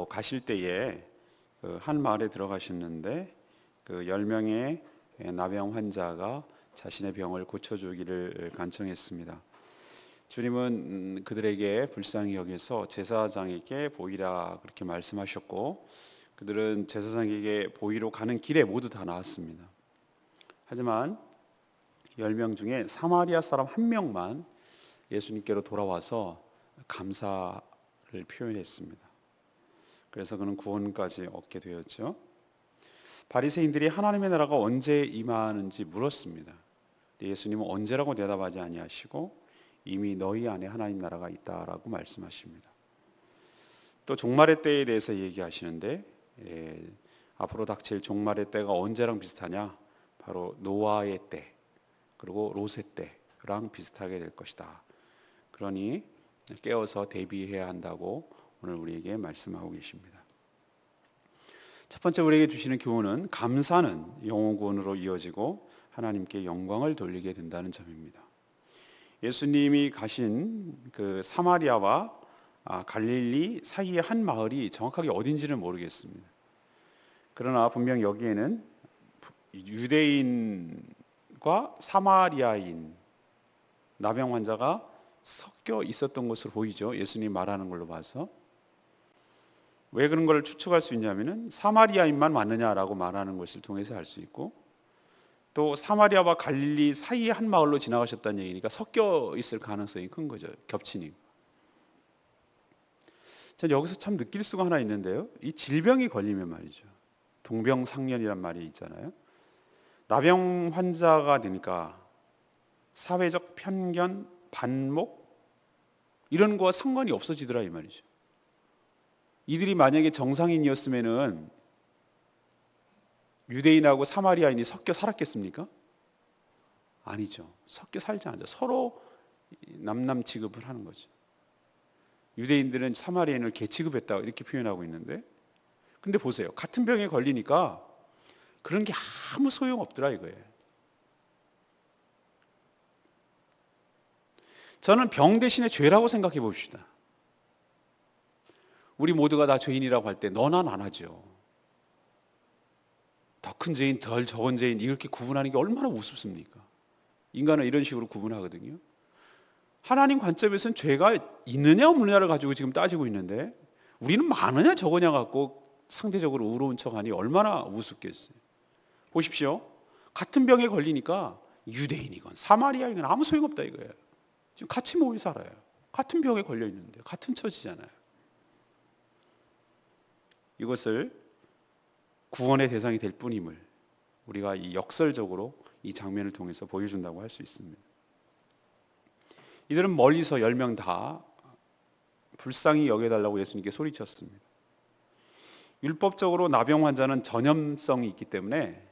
가실 때에 한 마을에 들어가셨는데 10명의 나병 환자가 자신의 병을 고쳐주기를 간청했습니다. 주님은 그들에게 불쌍히 여겨서 제사장에게 보이라 그렇게 말씀하셨고, 그들은 제사장에게 보이러 가는 길에 모두 다 나왔습니다. 하지만 10명 중에 사마리아 사람 한 명만 예수님께로 돌아와서 감사를 표현했습니다. 그래서 그는 구원까지 얻게 되었죠. 바리새인들이 하나님의 나라가 언제 임하는지 물었습니다. 예수님은 언제라고 대답하지 아니하시고 이미 너희 안에 하나님 나라가 있다라고 말씀하십니다. 또 종말의 때에 대해서 얘기하시는데 앞으로 닥칠 종말의 때가 언제랑 비슷하냐? 바로 노아의 때 그리고 롯의 때랑 비슷하게 될 것이다. 그러니 깨어서 대비해야 한다고 오늘 우리에게 말씀하고 계십니다. 첫 번째 우리에게 주시는 교훈은 감사는 영혼 구원으로 이어지고 하나님께 영광을 돌리게 된다는 점입니다. 예수님이 가신 그 사마리아와 갈릴리 사이의 한 마을이 정확하게 어딘지는 모르겠습니다. 그러나 분명 여기에는 유대인과 사마리아인 나병 환자가 섞여 있었던 것으로 보이죠. 예수님 말하는 걸로 봐서. 왜 그런 걸 추측할 수 있냐면은 사마리아인만 왔느냐라고 말하는 것을 통해서 알 수 있고, 또 사마리아와 갈릴리 사이의 한 마을로 지나가셨다는 얘기니까 섞여 있을 가능성이 큰 거죠. 겹치니. 전 여기서 참 느낄 수가 하나 있는데요. 이 질병이 걸리면 말이죠. 동병상련이란 말이 있잖아요. 나병 환자가 되니까 사회적 편견, 반목 이런 거와 상관이 없어지더라 이 말이죠. 이들이 만약에 정상인이었으면은 유대인하고 사마리아인이 섞여 살았겠습니까? 아니죠. 섞여 살지 않죠. 서로 남남 취급을 하는 거죠. 유대인들은 사마리아인을 개 취급했다 이렇게 표현하고 있는데, 근데 보세요. 같은 병에 걸리니까 그런 게 아무 소용없더라 이거예요. 저는 병 대신에 죄라고 생각해 봅시다. 우리 모두가 다 죄인이라고 할 때 너나 나나죠. 더 큰 죄인, 덜 적은 죄인 이렇게 구분하는 게 얼마나 우습습니까? 인간은 이런 식으로 구분하거든요. 하나님 관점에서는 죄가 있느냐 없느냐를 가지고 지금 따지고 있는데 우리는 많으냐 적으냐 갖고 상대적으로 의로운 척하니 얼마나 우습겠어요. 보십시오. 같은 병에 걸리니까 유대인이건 사마리아이건 아무 소용없다 이거예요. 지금 같이 모여 살아요. 같은 병에 걸려 있는데 같은 처지잖아요. 이것을 구원의 대상이 될 뿐임을 우리가 이 역설적으로 이 장면을 통해서 보여준다고 할 수 있습니다. 이들은 멀리서 10명 다 불쌍히 여겨달라고 예수님께 소리쳤습니다. 율법적으로 나병 환자는 전염성이 있기 때문에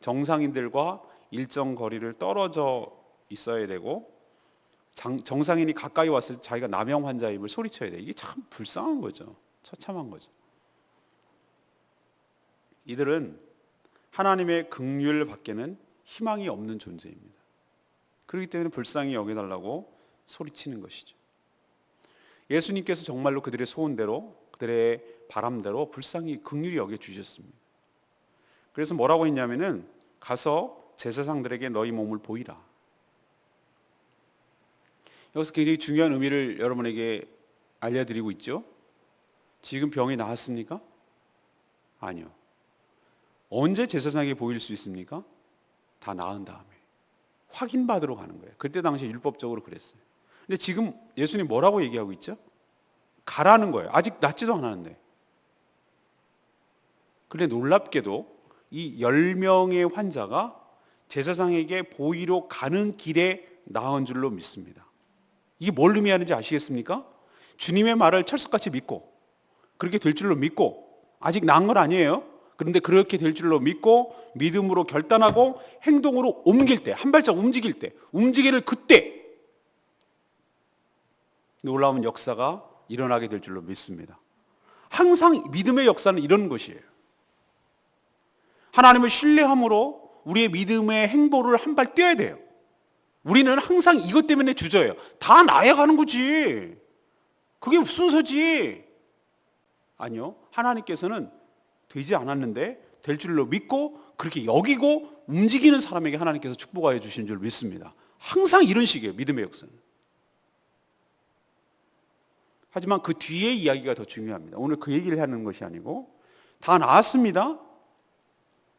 정상인들과 일정 거리를 떨어져 있어야 되고, 정상인이 가까이 왔을 때 자기가 나병 환자임을 소리쳐야 돼요. 이게 참 불쌍한 거죠. 처참한 거죠. 이들은 하나님의 긍휼 밖에는 희망이 없는 존재입니다. 그렇기 때문에 불쌍히 여겨달라고 소리치는 것이죠. 예수님께서 정말로 그들의 소원대로, 그들의 바람대로 불쌍히 긍휼히 여겨주셨습니다. 그래서 뭐라고 했냐면은 가서 제사장들에게 너희 몸을 보이라. 여기서 굉장히 중요한 의미를 여러분에게 알려드리고 있죠. 지금 병이 나았습니까? 아니요. 언제 제사장에게 보일 수 있습니까? 다 나은 다음에 확인받으러 가는 거예요. 그때 당시에 율법적으로 그랬어요. 근데 지금 예수님 뭐라고 얘기하고 있죠? 가라는 거예요. 아직 낫지도 않았는데. 그런데 놀랍게도 이 10명의 환자가 제사장에게 보이러 가는 길에 나은 줄로 믿습니다. 이게 뭘 의미하는지 아시겠습니까? 주님의 말을 철석같이 믿고 그렇게 될 줄로 믿고, 아직 나은 건 아니에요. 그런데 그렇게 될 줄로 믿고 믿음으로 결단하고 행동으로 옮길 때, 한 발짝 움직일 때, 움직이를 그때 놀라운 역사가 일어나게 될 줄로 믿습니다. 항상 믿음의 역사는 이런 것이에요. 하나님을 신뢰함으로 우리의 믿음의 행보를 한 발 떼어야 돼요. 우리는 항상 이것 때문에 주저해요. 다 나야 가는 거지. 그게 순서지. 아니요. 하나님께서는 되지 않았는데 될 줄로 믿고 그렇게 여기고 움직이는 사람에게 하나님께서 축복하여 주신 줄 믿습니다. 항상 이런 식이에요. 믿음의 역사는. 하지만 그 뒤에 이야기가 더 중요합니다. 오늘 그 얘기를 하는 것이 아니고 다 나았습니다.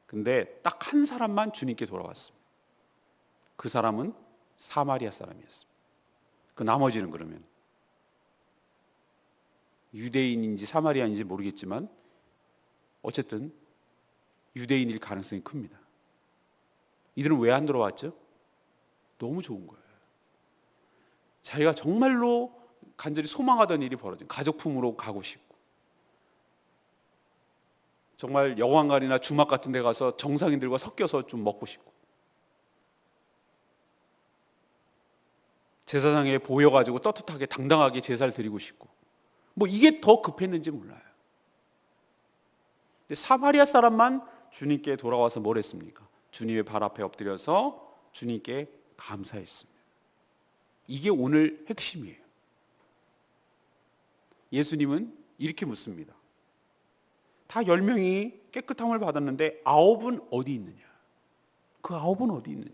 근데 딱 한 사람만 주님께 돌아왔습니다. 그 사람은 사마리아 사람이었습니다. 그 나머지는 그러면 유대인인지 사마리아인지 모르겠지만 어쨌든 유대인일 가능성이 큽니다. 이들은 왜 안 돌아왔죠? 너무 좋은 거예요. 자기가 정말로 간절히 소망하던 일이 벌어진 가족품으로 가고 싶고 정말 여왕관이나 주막 같은 데 가서 정상인들과 섞여서 좀 먹고 싶고 제사장에 보여가지고 떳떳하게 당당하게 제사를 드리고 싶고 뭐 이게 더 급했는지 몰라요. 근데 사마리아 사람만 주님께 돌아와서 뭘 했습니까? 주님의 발 앞에 엎드려서 주님께 감사했습니다. 이게 오늘 핵심이에요. 예수님은 이렇게 묻습니다. 다 10명이 깨끗함을 받았는데 9은 어디 있느냐? 그 9은 어디 있느냐?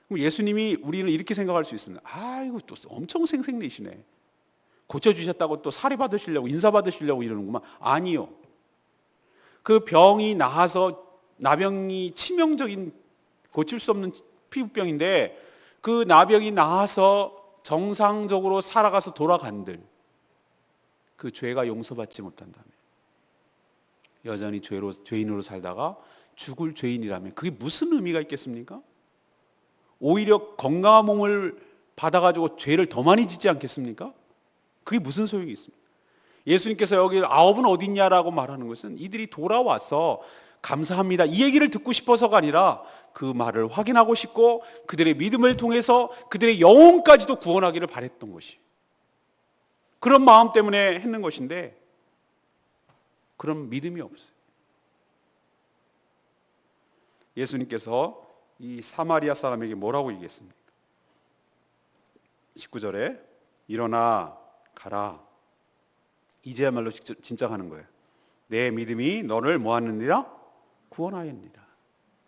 그럼 예수님이 우리는 이렇게 생각할 수 있습니다. 아이고 또 엄청 생색내시네. 고쳐주셨다고 또 사리 받으시려고 인사 받으시려고 이러는구만. 아니요. 그 병이 나아서 나병이 치명적인 고칠 수 없는 피부병인데 그 나병이 나아서 정상적으로 살아가서 돌아간들 그 죄가 용서받지 못한다면 여전히 죄인으로 살다가 죽을 죄인이라면 그게 무슨 의미가 있겠습니까? 오히려 건강한 몸을 받아가지고 죄를 더 많이 짓지 않겠습니까? 그게 무슨 소용이 있습니까? 예수님께서 여기 9은 어디 있냐라고 말하는 것은 이들이 돌아와서 감사합니다 이 얘기를 듣고 싶어서가 아니라 그 말을 확인하고 싶고 그들의 믿음을 통해서 그들의 영혼까지도 구원하기를 바랬던 것이 그런 마음 때문에 했는 것인데 그런 믿음이 없어요. 예수님께서 이 사마리아 사람에게 뭐라고 얘기했습니까? 19절에 일어나 가라. 이제야말로 진짜 가는 거예요. 내 믿음이 너를 뭐하느니라? 구원하였느니라.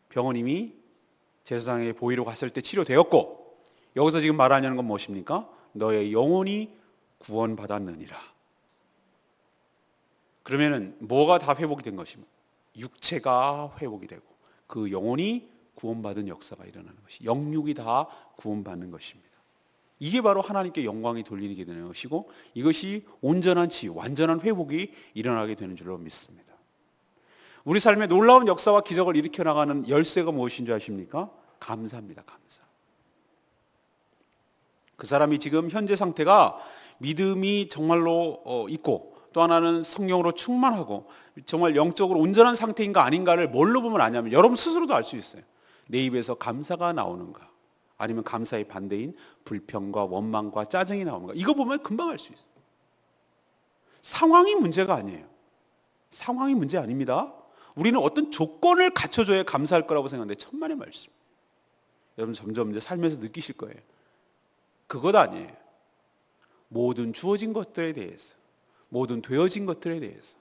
병은 이미 제사장에게 보이러 갔을 때 치료되었고 여기서 지금 말하냐는 건 무엇입니까? 너의 영혼이 구원받았느니라. 그러면은 뭐가 다 회복이 된 것입니까? 육체가 회복이 되고 그 영혼이 구원받은 역사가 일어나는 것이 영육이 다 구원받는 것입니다. 이게 바로 하나님께 영광이 돌리게 되는 것이고 이것이 온전한 치유, 완전한 회복이 일어나게 되는 줄로 믿습니다. 우리 삶에 놀라운 역사와 기적을 일으켜 나가는 열쇠가 무엇인 줄 아십니까? 감사입니다. 감사. 그 사람이 지금 현재 상태가 믿음이 정말로 있고 또 하나는 성령으로 충만하고 정말 영적으로 온전한 상태인가 아닌가를 뭘로 보면 아냐면 여러분 스스로도 알 수 있어요. 내 입에서 감사가 나오는가 아니면 감사의 반대인 불평과 원망과 짜증이 나오는가 이거 보면 금방 알 수 있어요. 상황이 문제가 아니에요. 상황이 문제 아닙니다. 우리는 어떤 조건을 갖춰줘야 감사할 거라고 생각하는데 천만의 말씀. 여러분 점점 이제 삶에서 느끼실 거예요. 그것 아니에요. 모든 주어진 것들에 대해서 모든 되어진 것들에 대해서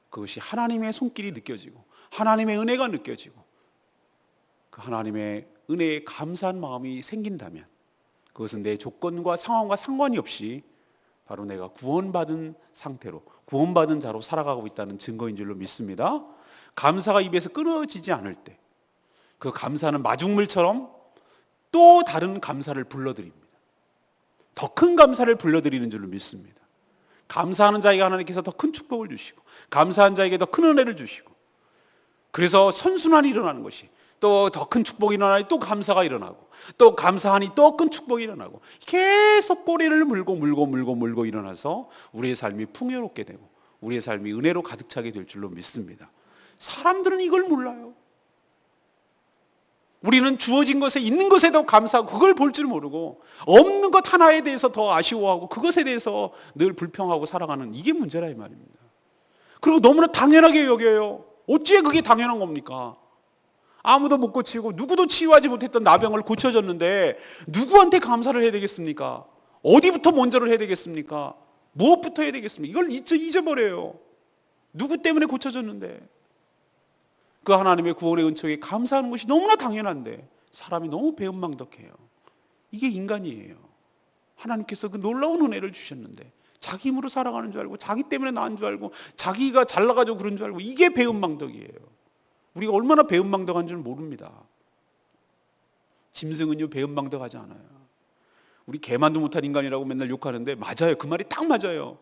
그것이 하나님의 손길이 느껴지고 하나님의 은혜가 느껴지고 그 하나님의 은혜에 감사한 마음이 생긴다면 그것은 내 조건과 상황과 상관이 없이 바로 내가 구원받은 상태로 구원받은 자로 살아가고 있다는 증거인 줄로 믿습니다. 감사가 입에서 끊어지지 않을 때 그 감사는 마중물처럼 또 다른 감사를 불러드립니다. 더 큰 감사를 불러드리는 줄로 믿습니다. 감사하는 자에게 하나님께서 더 큰 축복을 주시고 감사한 자에게 더 큰 은혜를 주시고 그래서 선순환이 일어나는 것이 또 더 큰 축복이 일어나니 또 감사가 일어나고 또 감사하니 또 큰 축복이 일어나고 계속 꼬리를 물고 일어나서 우리의 삶이 풍요롭게 되고 우리의 삶이 은혜로 가득 차게 될 줄로 믿습니다. 사람들은 이걸 몰라요. 우리는 주어진 것에 있는 것에 더 감사하고 그걸 볼 줄 모르고 없는 것 하나에 대해서 더 아쉬워하고 그것에 대해서 늘 불평하고 살아가는 이게 문제라 이 말입니다. 그리고 너무나 당연하게 여겨요. 어찌에 그게 당연한 겁니까? 아무도 못 고치고 누구도 치유하지 못했던 나병을 고쳐줬는데 누구한테 감사를 해야 되겠습니까? 어디부터 먼저를 해야 되겠습니까? 무엇부터 해야 되겠습니까? 이걸 잊어버려요. 누구 때문에 고쳐졌는데? 그 하나님의 구원의 은총에 감사하는 것이 너무나 당연한데 사람이 너무 배은망덕해요. 이게 인간이에요. 하나님께서 그 놀라운 은혜를 주셨는데 자기 힘으로 살아가는 줄 알고 자기 때문에 나은 줄 알고 자기가 잘나가지고 그런 줄 알고, 이게 배은망덕이에요. 우리가 얼마나 배은망덕한 줄 모릅니다. 짐승은요 배은망덕하지 않아요. 우리 개만도 못한 인간이라고 맨날 욕하는데 맞아요. 그 말이 딱 맞아요.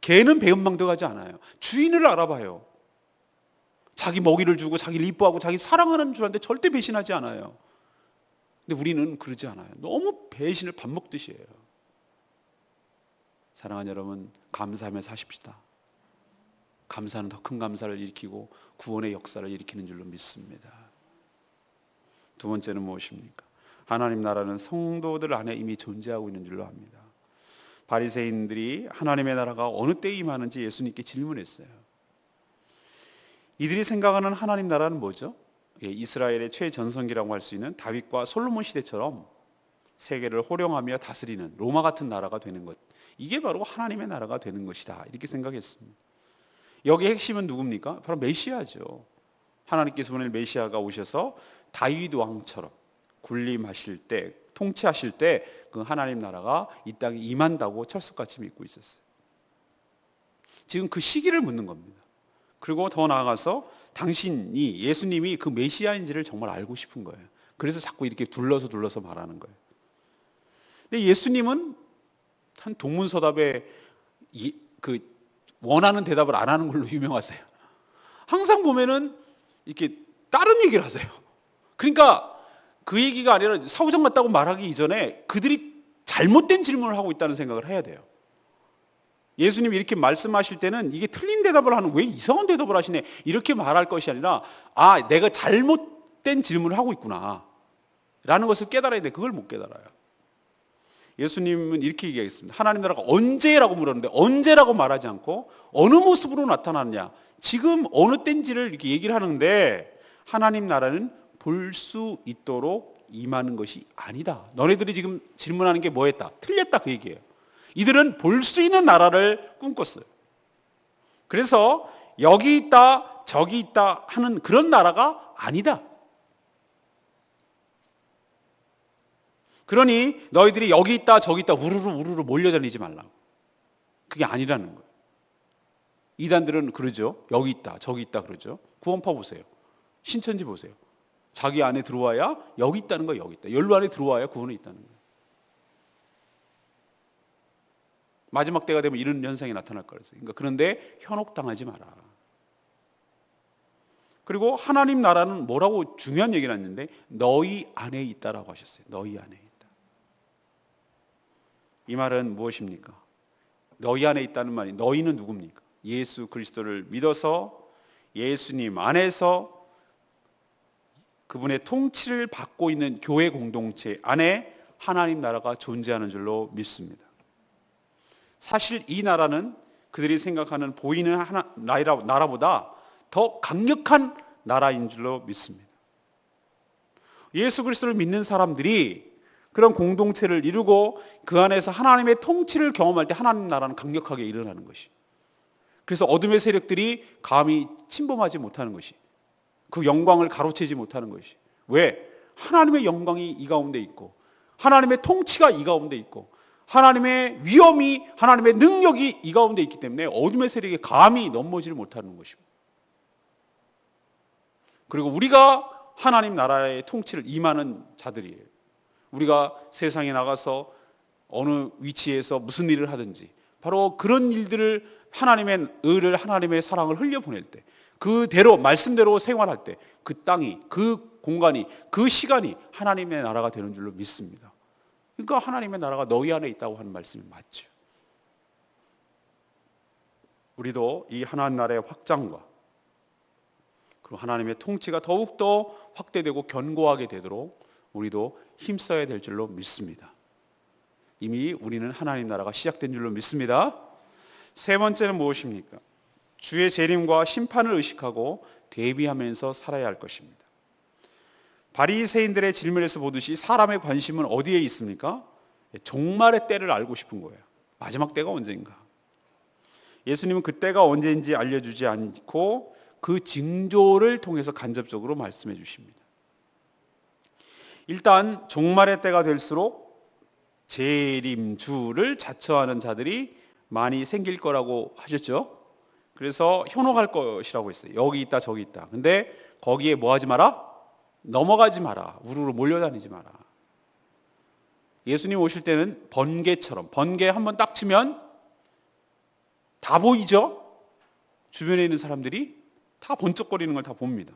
개는 배은망덕하지 않아요. 주인을 알아봐요. 자기 먹이를 주고 자기를 이뻐하고 자기 사랑하는 줄 아는데 절대 배신하지 않아요. 근데 우리는 그러지 않아요. 너무 배신을 밥 먹듯이 해요. 사랑하는 여러분, 감사하며 사십시다. 감사는 더 큰 감사를 일으키고 구원의 역사를 일으키는 줄로 믿습니다. 두 번째는 무엇입니까? 하나님 나라는 성도들 안에 이미 존재하고 있는 줄로 압니다. 바리새인들이 하나님의 나라가 어느 때에 임하는지 예수님께 질문했어요. 이들이 생각하는 하나님 나라는 뭐죠? 이스라엘의 최전성기라고 할 수 있는 다윗과 솔로몬 시대처럼 세계를 호령하며 다스리는 로마 같은 나라가 되는 것, 이게 바로 하나님의 나라가 되는 것이다, 이렇게 생각했습니다. 여기의 핵심은 누굽니까? 바로 메시아죠. 하나님께서 보낸 메시아가 오셔서 다윗 왕처럼 군림하실 때, 통치하실 때 그 하나님 나라가 이 땅에 임한다고 철석같이 믿고 있었어요. 지금 그 시기를 묻는 겁니다. 그리고 더 나아가서 당신이, 예수님이 그 메시아인지를 정말 알고 싶은 거예요. 그래서 자꾸 이렇게 둘러서 말하는 거예요. 근데 예수님은 한 동문서답에 그 원하는 대답을 안 하는 걸로 유명하세요. 항상 보면은 이렇게 다른 얘기를 하세요. 그러니까 그 얘기가 아니라 사후정 같다고 말하기 이전에 그들이 잘못된 질문을 하고 있다는 생각을 해야 돼요. 예수님이 이렇게 말씀하실 때는 이게 틀린 대답을 하는, 왜 이상한 대답을 하시네, 이렇게 말할 것이 아니라, 아, 내가 잘못된 질문을 하고 있구나 라는 것을 깨달아야 돼. 그걸 못 깨달아요. 예수님은 이렇게 얘기하겠습니다. 하나님 나라가 언제라고 물었는데 언제라고 말하지 않고 어느 모습으로 나타났냐, 지금 어느 때인지를 이렇게 얘기를 하는데, 하나님 나라는 볼 수 있도록 임하는 것이 아니다. 너네들이 지금 질문하는 게 뭐였다? 틀렸다, 그 얘기예요. 이들은 볼 수 있는 나라를 꿈꿨어요. 그래서 여기 있다 저기 있다 하는 그런 나라가 아니다. 그러니 너희들이 여기 있다 저기 있다 우르르 몰려다니지 말라고. 그게 아니라는 거예요. 이단들은 그러죠. 여기 있다 저기 있다 그러죠. 구원파 보세요. 신천지 보세요. 자기 안에 들어와야 여기 있다는 거예요. 여기 있다. 연루 안에 들어와야 구원이 있다는 거예요. 마지막 때가 되면 이런 현상이 나타날 거라서. 그러니까 그런데 현혹당하지 마라. 그리고 하나님 나라는 뭐라고 중요한 얘기를 했는데 너희 안에 있다라고 하셨어요. 너희 안에 있다. 이 말은 무엇입니까? 너희 안에 있다는 말이, 너희는 누굽니까? 예수 그리스도를 믿어서 예수님 안에서 그분의 통치를 받고 있는 교회 공동체 안에 하나님 나라가 존재하는 줄로 믿습니다. 사실 이 나라는 그들이 생각하는 보이는 나라보다 더 강력한 나라인 줄로 믿습니다. 예수 그리스도를 믿는 사람들이 그런 공동체를 이루고 그 안에서 하나님의 통치를 경험할 때 하나님 나라는 강력하게 일어나는 것이, 그래서 어둠의 세력들이 감히 침범하지 못하는 것이, 그 영광을 가로채지 못하는 것이. 왜? 하나님의 영광이 이 가운데 있고 하나님의 통치가 이 가운데 있고 하나님의 위엄이, 하나님의 능력이 이 가운데 있기 때문에 어둠의 세력이 감히 넘보지를 못하는 것입니다. 그리고 우리가 하나님 나라의 통치를 임하는 자들이에요. 우리가 세상에 나가서 어느 위치에서 무슨 일을 하든지 바로 그런 일들을, 하나님의 의를, 하나님의 사랑을 흘려보낼 때, 그대로 말씀대로 생활할 때 그 땅이, 그 공간이, 그 시간이 하나님의 나라가 되는 줄로 믿습니다. 그러니까 하나님의 나라가 너희 안에 있다고 하는 말씀이 맞죠. 우리도 이 하나님 나라의 확장과 그리고 하나님의 통치가 더욱더 확대되고 견고하게 되도록 우리도 힘써야 될 줄로 믿습니다. 이미 우리는 하나님 나라가 시작된 줄로 믿습니다. 세 번째는 무엇입니까? 주의 재림과 심판을 의식하고 대비하면서 살아야 할 것입니다. 바리새인들의 질문에서 보듯이 사람의 관심은 어디에 있습니까? 종말의 때를 알고 싶은 거예요. 마지막 때가 언제인가? 예수님은 그때가 언제인지 알려주지 않고 그 징조를 통해서 간접적으로 말씀해 주십니다. 일단 종말의 때가 될수록 재림주를 자처하는 자들이 많이 생길 거라고 하셨죠. 그래서 현혹할 것이라고 했어요. 여기 있다 저기 있다. 근데 거기에 뭐 하지 마라? 넘어가지 마라. 우르르 몰려다니지 마라. 예수님 오실 때는 번개처럼, 번개 한번 딱 치면 다 보이죠? 주변에 있는 사람들이 다 번쩍거리는 걸 다 봅니다.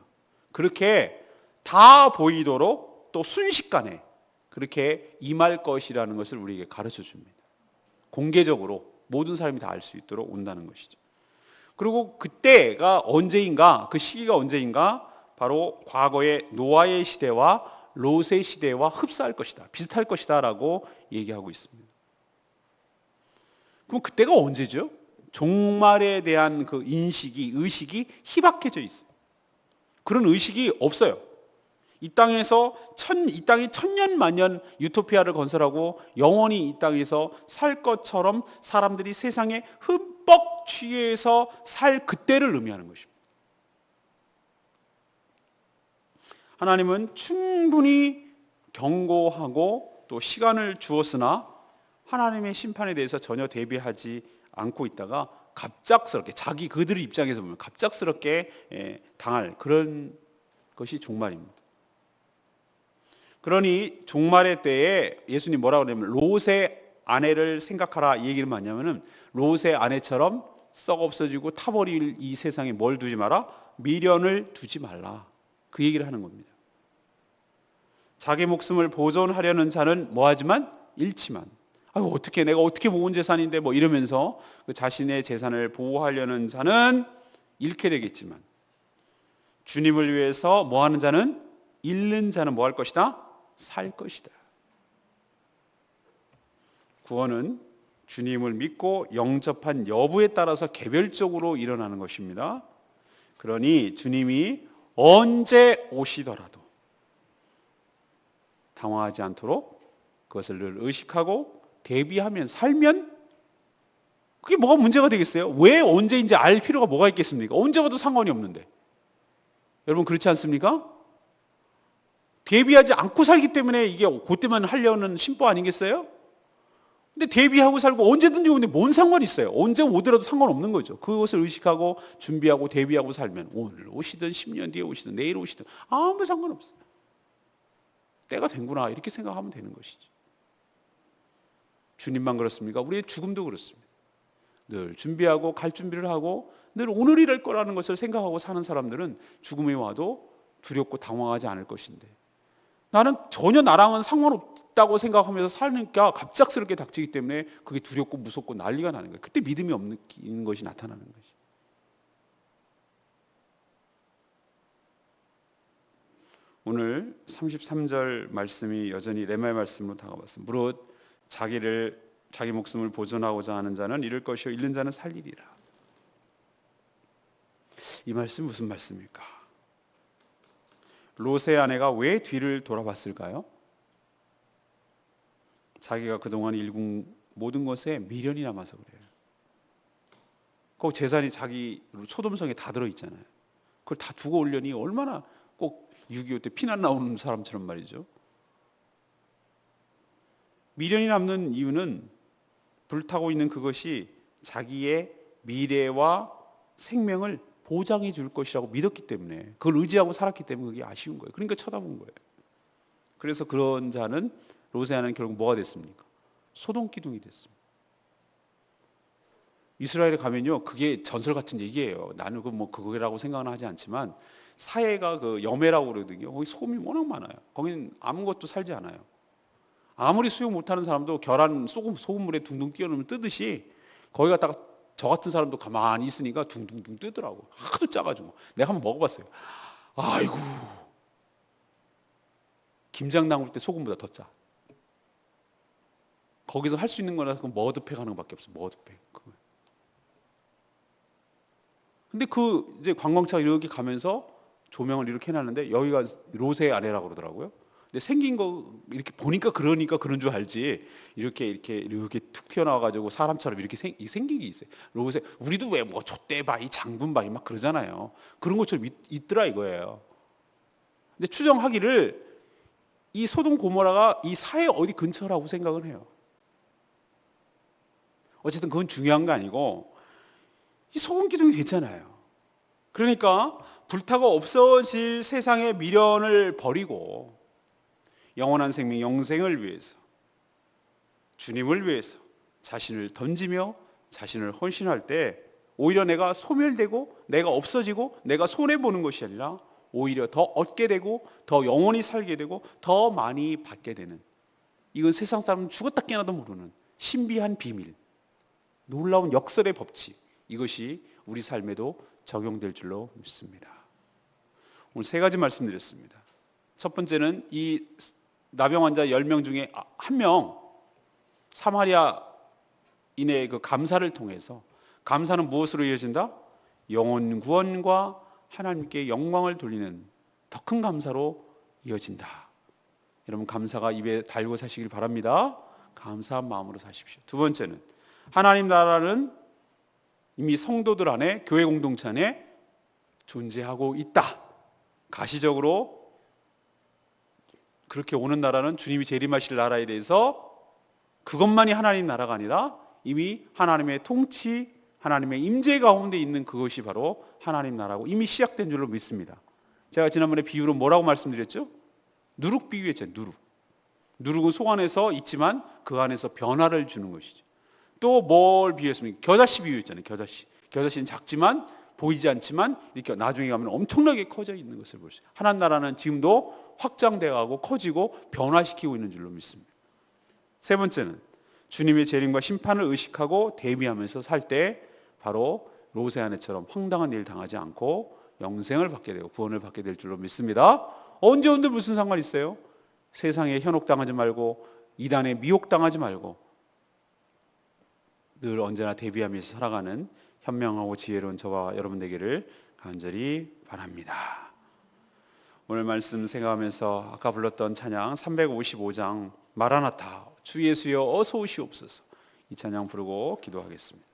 그렇게 다 보이도록 또 순식간에 그렇게 임할 것이라는 것을 우리에게 가르쳐 줍니다. 공개적으로 모든 사람이 다 알 수 있도록 온다는 것이죠. 그리고 그때가 언제인가, 그 시기가 언제인가, 바로 과거의 노아의 시대와 롯의 시대와 흡사할 것이다, 비슷할 것이다 라고 얘기하고 있습니다. 그럼 그때가 언제죠? 종말에 대한 그 인식이, 의식이 희박해져 있어요. 그런 의식이 없어요. 이 땅이 천년 만년 유토피아를 건설하고 영원히 이 땅에서 살 것처럼 사람들이 세상에 흠뻑 취해서 살 그때를 의미하는 것입니다. 하나님은 충분히 경고하고 또 시간을 주었으나 하나님의 심판에 대해서 전혀 대비하지 않고 있다가 갑작스럽게, 그들의 입장에서 보면 갑작스럽게 당할 그런 것이 종말입니다. 그러니 종말의 때에 예수님 뭐라고 그러냐면 롯의 아내를 생각하라, 이 얘기를 뭐냐면은 롯의 아내처럼 썩 없어지고 타버릴 이 세상에 뭘 두지 마라? 미련을 두지 말라, 그 얘기를 하는 겁니다. 자기 목숨을 보존하려는 자는 뭐하지만 잃지만, 어떻게 내가 어떻게 모은 재산인데 뭐 이러면서 그 자신의 재산을 보호하려는 자는 잃게 되겠지만, 주님을 위해서 뭐하는 자는, 잃는 자는 뭐 할 것이다? 살 것이다. 구원은 주님을 믿고 영접한 여부에 따라서 개별적으로 일어나는 것입니다. 그러니 주님이 언제 오시더라도 당황하지 않도록 그것을 늘 의식하고 대비하면 살면 그게 뭐가 문제가 되겠어요? 왜 언제인지 알 필요가 뭐가 있겠습니까? 언제 봐도 상관이 없는데. 여러분 그렇지 않습니까? 대비하지 않고 살기 때문에 이게 그때만 하려는 심보 아니겠어요? 근데 대비하고 살고 언제든지 오는데 뭔 상관이 있어요? 언제 오더라도 상관없는 거죠. 그것을 의식하고 준비하고 대비하고 살면 오늘 오시든 10년 뒤에 오시든 내일 오시든 아무 상관없어요. 때가 된구나 이렇게 생각하면 되는 것이죠. 주님만 그렇습니까? 우리의 죽음도 그렇습니다. 늘 준비하고 갈 준비를 하고 늘 오늘이랄 거라는 것을 생각하고 사는 사람들은 죽음이 와도 두렵고 당황하지 않을 것인데, 나는 전혀 나랑은 상관없다고 생각하면서 사니까 갑작스럽게 닥치기 때문에 그게 두렵고 무섭고 난리가 나는 거예요. 그때 믿음이 없는 것이 나타나는 것이. 오늘 33절 말씀이 여전히 레마의 말씀으로 다가왔습니다. 무릇 자기 목숨을 보존하고자 하는 자는 잃을 것이요 잃는 자는 살리리라. 이 말씀이 무슨 말씀일까? 롯의 아내가 왜 뒤를 돌아봤을까요? 자기가 그동안 일군 모든 것에 미련이 남아서 그래요. 그 재산이 자기 소돔성에 다 들어있잖아요. 그걸 다 두고 오려니 얼마나 꼭 6.25 때 피난 나오는 사람처럼 말이죠. 미련이 남는 이유는 불타고 있는 그것이 자기의 미래와 생명을 보장해 줄 것이라고 믿었기 때문에, 그걸 의지하고 살았기 때문에 그게 아쉬운 거예요. 그러니까 쳐다본 거예요. 그래서 그런 자는, 롯의 아내는 결국 뭐가 됐습니까? 소돔기둥이 됐습니다. 이스라엘에 가면요, 그게 전설 같은 얘기예요. 나는 그거라고 생각은 하지 않지만 사해가 그 여매라고 그러거든요. 거기 소금이 워낙 많아요. 거기는 아무것도 살지 않아요. 아무리 수영 못하는 사람도 계란 소금물에 둥둥 띄워놓으면 뜨듯이 거기 갔다가 저 같은 사람도 가만히 있으니까 둥둥둥 뜨더라고. 하도 짜가지고. 내가 한번 먹어봤어요. 아이고, 김장 담글 때 소금보다 더 짜. 거기서 할 수 있는 거는 머드팩 하는 것밖에 없어. 머드팩. 근데 이제 관광차 이렇게 가면서 조명을 이렇게 해놨는데 여기가 롯의 아내라고 그러더라고요. 근데 생긴 거 이렇게 보니까 그러니까 그런 줄 알지, 이렇게 툭 튀어나와 가지고 사람처럼 이렇게 생긴 게 있어요. 로봇에 우리도 왜 뭐 촛대 바위, 장군 바위 막 그러잖아요. 그런 것처럼 있더라 이거예요. 근데 추정하기를 이 소돔 고모라가 이 사해 어디 근처라고 생각을 해요. 어쨌든 그건 중요한 거 아니고 이 소금 기둥이 됐잖아요. 그러니까 불타고 없어질 세상의 미련을 버리고 영원한 생명, 영생을 위해서, 주님을 위해서 자신을 던지며 자신을 헌신할 때 오히려 내가 소멸되고 내가 없어지고 내가 손해보는 것이 아니라 오히려 더 얻게 되고 더 영원히 살게 되고 더 많이 받게 되는, 이건 세상 사람은 죽었다 깨어나도 모르는 신비한 비밀, 놀라운 역설의 법칙, 이것이 우리 삶에도 적용될 줄로 믿습니다. 오늘 세 가지 말씀드렸습니다. 첫 번째는 이 나병 환자 10명 중에 한 명, 사마리아인의 그 감사를 통해서, 감사는 무엇으로 이어진다? 영혼 구원과 하나님께 영광을 돌리는 더 큰 감사로 이어진다. 여러분, 감사가 입에 달고 사시길 바랍니다. 감사한 마음으로 사십시오. 두 번째는 하나님 나라는 이미 성도들 안에, 교회 공동체 안에 존재하고 있다. 가시적으로 그렇게 오는 나라는 주님이 재림하실 나라에 대해서 그것만이 하나님 나라가 아니라 이미 하나님의 통치, 하나님의 임재 가운데 있는 그것이 바로 하나님 나라고 이미 시작된 줄로 믿습니다. 제가 지난번에 비유로 뭐라고 말씀드렸죠? 누룩 비유했잖아요. 누룩은 속 안에서 있지만 그 안에서 변화를 주는 것이죠. 또 뭘 비유했습니까? 겨자씨 비유했잖아요. 겨자씨는 작지만 보이지 않지만 이렇게 나중에 가면 엄청나게 커져 있는 것을 볼 수 있어요. 하나님 나라는 지금도 확장되어가고 커지고 변화시키고 있는 줄로 믿습니다. 세 번째는 주님의 재림과 심판을 의식하고 대비하면서 살 때 바로 롯의 아내처럼 황당한 일 당하지 않고 영생을 받게 되고 구원을 받게 될 줄로 믿습니다. 언제 무슨 상관 있어요? 세상에 현혹당하지 말고 이단에 미혹당하지 말고 늘 언제나 대비하면서 살아가는 현명하고 지혜로운 저와 여러분 되기를 간절히 바랍니다. 오늘 말씀 생각하면서 아까 불렀던 찬양 355장 마라나타, 주 예수여 어서 오시옵소서, 이 찬양 부르고 기도하겠습니다.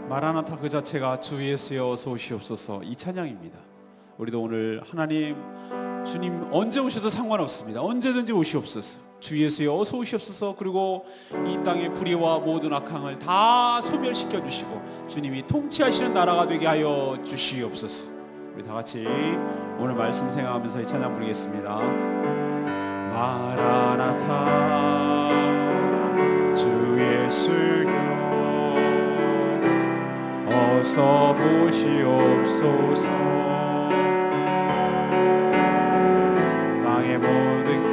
마라나타 그 자체가 주 예수여 어서 오시옵소서, 이 찬양입니다. 우리도 오늘 하나님, 주님 언제 오셔도 상관없습니다. 언제든지 오시옵소서. 주 예수여 어서 오시옵소서. 그리고 이 땅의 불의와 모든 악항을 다 소멸시켜 주시고 주님이 통치하시는 나라가 되게 하여 주시옵소서. 우리 다 같이 오늘 말씀 생각하면서 이 찬양 부르겠습니다. 마라나타 주 예수여 어서 오시옵소서. 땅의 모든 끝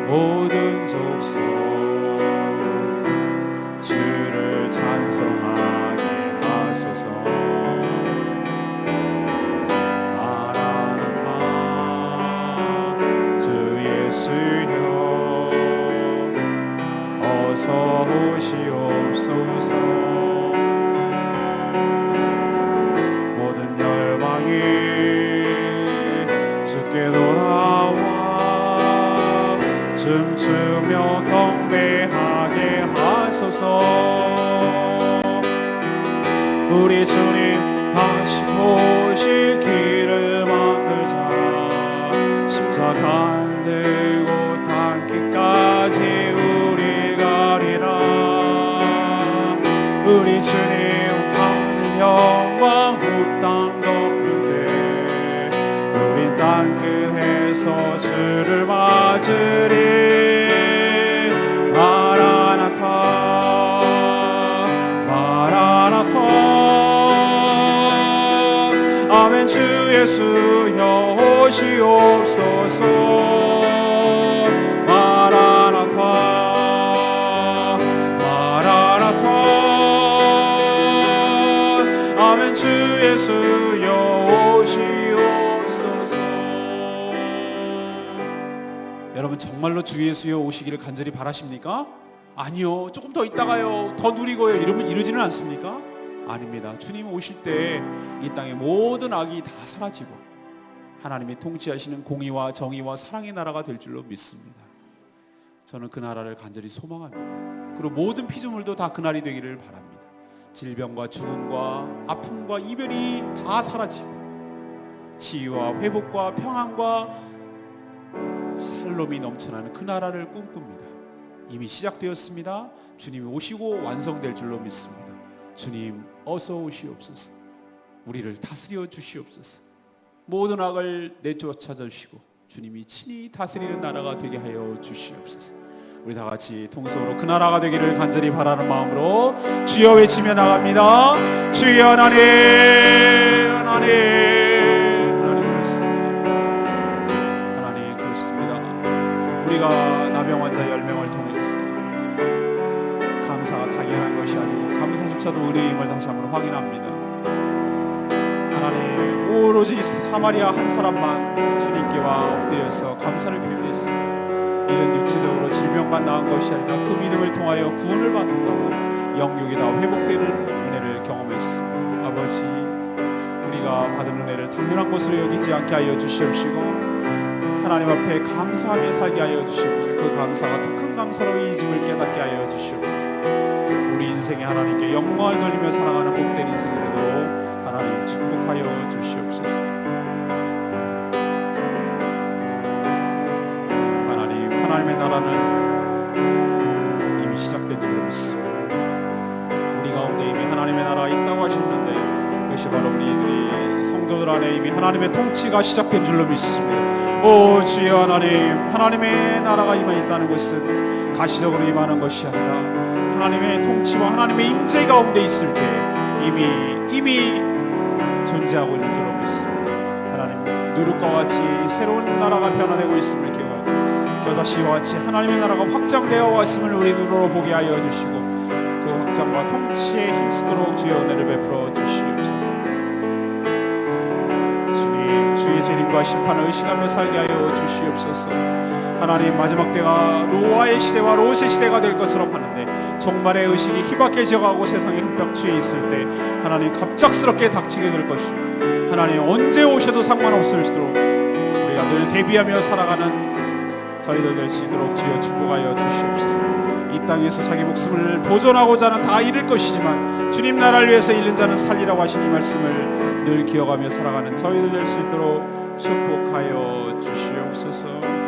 모든 족속 주를 찬송하게 하소서. 마라나타 주 예수여 어서 오시옵소서. 돌아와 춤추며 경배하게 하소서. 우리 주님 다시 오실 길을 만들자. 십자가 들고 땅끝까지 우리 가리라. 우리 주님 하늘 영광 땅 덮을 때 우리 땅끝에서 주를 맞으리. 마라나타 마라나타 아멘. 주 예수여 오시옵소서. 마라나타 마라나타 아멘. 주 예수여 오시옵소서. 여러분 정말로 주 예수여 오시기를 간절히 바라십니까? 아니요, 조금 더 있다가요, 더 누리고요, 이러면 이러지는 않습니까? 아닙니다. 주님 오실 때 이 땅의 모든 악이 다 사라지고 하나님이 통치하시는 공의와 정의와 사랑의 나라가 될 줄로 믿습니다. 저는 그 나라를 간절히 소망합니다. 그리고 모든 피조물도 다 그날이 되기를 바랍니다. 질병과 죽음과 아픔과 이별이 다 사라지고 치유와 회복과 평안과 살롬이 넘쳐나는 그 나라를 꿈꿉니다. 이미 시작되었습니다. 주님이 오시고 완성될 줄로 믿습니다. 주님 어서 오시옵소서. 우리를 다스려 주시옵소서. 모든 악을 내쫓아 주시고 주님이 친히 다스리는 나라가 되게 하여 주시옵소서. 우리 다 같이 통성으로 그 나라가 되기를 간절히 바라는 마음으로 주여 외치며 나갑니다. 주여 하나님, 하나님, 하나님 그렇습니다. 하나님 그렇습니다. 우리가 나병 환자 10명을 통해서 감사가 당연한 것이 아니고 감사조차도 은혜임을 다시 한번 확인합니다. 하나님, 오로지 사마리아 한 사람만 주님께와 엎드려서 감사를 표현했습니다. 이는 육체적으로 질병만 나은 것이 아니라 그 믿음을 통하여 구원을 받는다고 영육이 다 회복되는 은혜를 경험했습니다. 아버지, 우리가 받은 은혜를 당연한 것으로 여기지 않게 하여 주시옵시고 하나님 앞에 감사하며 살게 하여 주시옵시고 그 감사가 더 큰 감사로 이 집을 깨닫게 하여 주시옵소서. 우리 인생에 하나님께 영광을 돌리며 살아가는 복된 인생이 되도록 하나님 축복하여 주시옵소서. 하나님, 하나님의 나라는 이미 시작된 줄로 믿습니다. 우리 가운데 이미 하나님의 나라가 있다고 하셨는데 그것이 바로 우리들이 성도들 안에 이미 하나님의 통치가 시작된 줄로 믿습니다. 오 주여 하나님, 하나님의 나라가 임하 있다는 것은 가시적으로 임하는 것이 아니라 하나님의 통치와 하나님의 임재 가운데 있을 때 이미 존재하고 있는 줄로 믿습니다. 하나님, 누룩과 같이 새로운 나라가 변화되고 있음을 기억하고 겨자씨와 같이 하나님의 나라가 확장되어 왔음을 우리 눈으로 보게 하여 주시고 그 확장과 통치에 힘쓰도록 주의 은혜를 베풀어 주시옵소서. 주님, 주의 재림과 심판을 의식하며 살게 하여 주시옵소서. 하나님, 마지막 때가 노아의 시대와 롯의 시대가 될 것처럼 하는데 종말의 의식이 희박해져가고 세상에 흑벽취해 있을 때 하나님 갑작스럽게 닥치게 될 것이고 하나님 언제 오셔도 상관없을수록 우리가 늘 대비하며 살아가는 저희들 될 수 있도록 주여 축복하여 주시옵소서. 이 땅에서 자기 목숨을 보존하고자 하는 다 잃을 것이지만 주님 나라를 위해서 잃는 자는 살리라고 하신 이 말씀을 늘 기억하며 살아가는 저희들 될 수 있도록 축복하여 주시옵소서.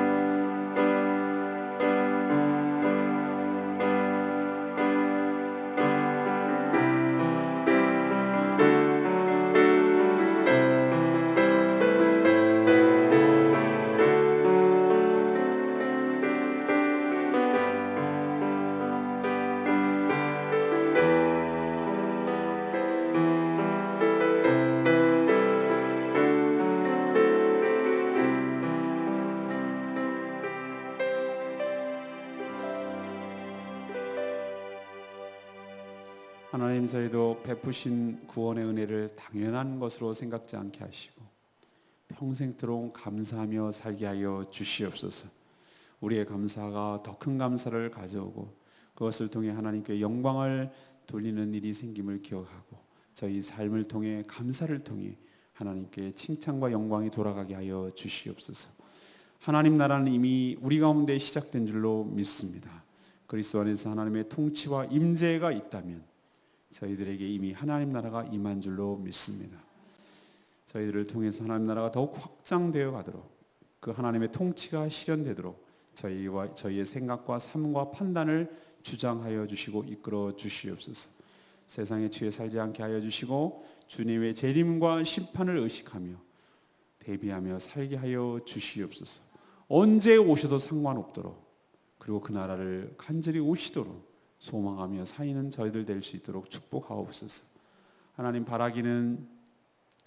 하나님, 저희도 베푸신 구원의 은혜를 당연한 것으로 생각지 않게 하시고 평생토록 감사하며 살게 하여 주시옵소서. 우리의 감사가 더 큰 감사를 가져오고 그것을 통해 하나님께 영광을 돌리는 일이 생김을 기억하고 저희 삶을 통해 감사를 통해 하나님께 칭찬과 영광이 돌아가게 하여 주시옵소서. 하나님 나라는 이미 우리 가운데 시작된 줄로 믿습니다. 그리스도 안에서 하나님의 통치와 임재가 있다면 저희들에게 이미 하나님 나라가 임한 줄로 믿습니다. 저희들을 통해서 하나님 나라가 더욱 확장되어 가도록 그 하나님의 통치가 실현되도록 저희와 저희의 생각과 삶과 판단을 주장하여 주시고 이끌어 주시옵소서. 세상에 취해 살지 않게 하여 주시고 주님의 재림과 심판을 의식하며 대비하며 살게 하여 주시옵소서. 언제 오셔도 상관없도록 그리고 그 나라를 간절히 오시도록 소망하며 사이는 저희들 될 수 있도록 축복하옵소서. 하나님, 바라기는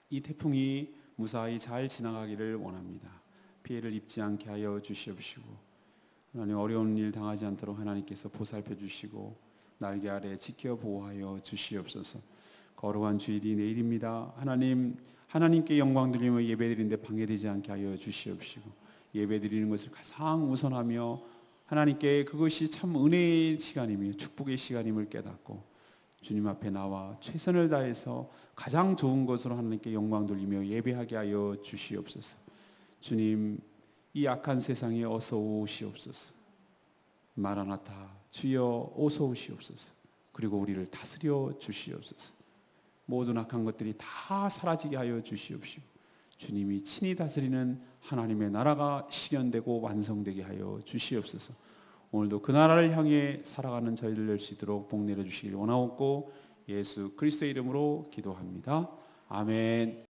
이 태풍이 무사히 잘 지나가기를 원합니다. 피해를 입지 않게 하여 주시옵시고 하나님, 어려운 일 당하지 않도록 하나님께서 보살펴 주시고 날개 아래 지켜 보호하여 주시옵소서. 거룩한 주일이 내일입니다. 하나님, 하나님께 영광 드리며 예배드리는데 방해되지 않게 하여 주시옵시고 예배드리는 것을 가장 우선하며 하나님께 그것이 참 은혜의 시간이며 축복의 시간임을 깨닫고 주님 앞에 나와 최선을 다해서 가장 좋은 것으로 하나님께 영광 돌리며 예배하게 하여 주시옵소서. 주님, 이 악한 세상에 어서 오시옵소서. 마라나타, 주여 어서 오시옵소서. 그리고 우리를 다스려 주시옵소서. 모든 악한 것들이 다 사라지게 하여 주시옵시고 주님이 친히 다스리는 하나님의 나라가 실현되고 완성되게 하여 주시옵소서. 오늘도 그 나라를 향해 살아가는 저희들 될 수 있도록 복 내려 주시길 원하옵고 예수 그리스도의 이름으로 기도합니다. 아멘.